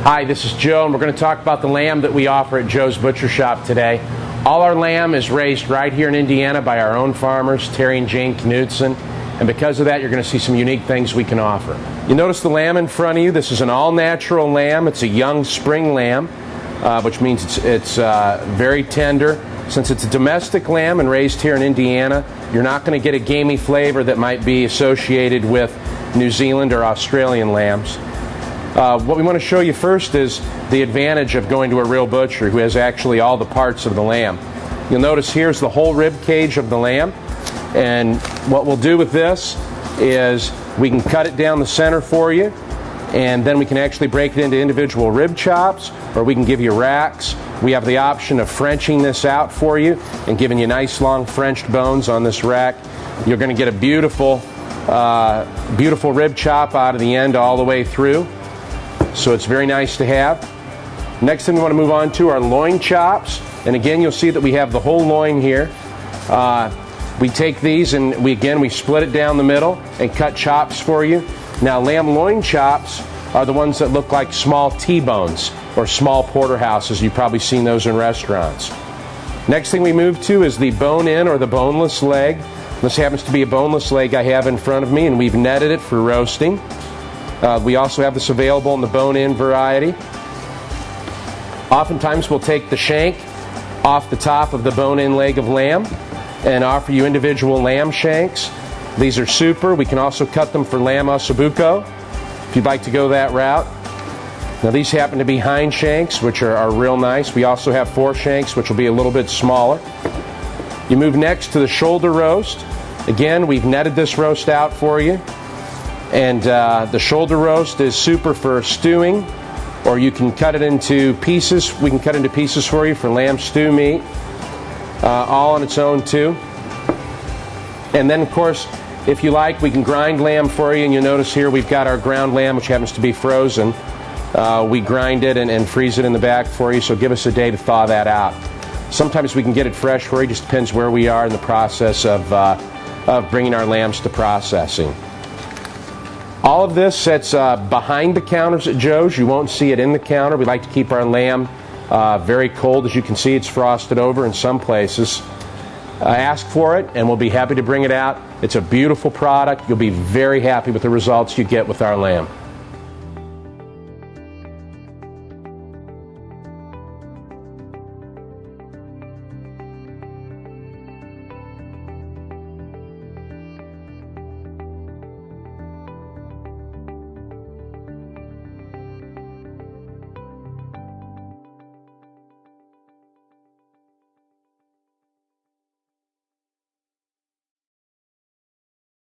Hi, this is Joe, and we're going to talk about the lamb that we offer at Joe's Butcher Shop today. All our lamb is raised right here in Indiana by our own farmers, Terry and Jane Knudsen, and because of that, you're going to see some unique things we can offer. You notice the lamb in front of you. This is an all-natural lamb. It's a young spring lamb, which means it's very tender. Since it's a domestic lamb and raised here in Indiana, you're not going to get a gamey flavor that might be associated with New Zealand or Australian lambs. What we want to show you first is the advantage of going to a real butcher who has actually all the parts of the lamb. You'll notice here's the whole rib cage of the lamb, and what we'll do with this is we can cut it down the center for you, and then we can actually break it into individual rib chops, or we can give you racks. We have the option of Frenching this out for you and giving you nice long Frenched bones on this rack. You're going to get a beautiful rib chop out of the end all the way through. So it's very nice to have. Next thing we want to move on to are loin chops. And again, you'll see that we have the whole loin here. We take these and we split it down the middle and cut chops for you. Now, lamb loin chops are the ones that look like small T-bones or small porterhouses. You've probably seen those in restaurants. Next thing we move to is the bone-in or the boneless leg. This happens to be a boneless leg I have in front of me, and we've netted it for roasting. We also have this available in the bone-in variety. Oftentimes we'll take the shank off the top of the bone-in leg of lamb and offer you individual lamb shanks. These are super. We can also cut them for lamb ossobuco if you'd like to go that route. Now these happen to be hind shanks, which are real nice. We also have fore shanks, which will be a little bit smaller. You move next to the shoulder roast. Again, we've netted this roast out for you. And the shoulder roast is super for stewing, or you can cut it into pieces. We can cut into pieces for you for lamb stew meat, all on its own too. And then, of course, if you like, we can grind lamb for you. And you'll notice here we've got our ground lamb, which happens to be frozen. We grind it and freeze it in the back for you, so give us a day to thaw that out. Sometimes we can get it fresh for you, just depends where we are in the process of bringing our lambs to processing. All of this sits behind the counters at Joe's. You won't see it in the counter. We like to keep our lamb very cold. As you can see, it's frosted over in some places. Ask for it, and we'll be happy to bring it out. It's a beautiful product. You'll be very happy with the results you get with our lamb.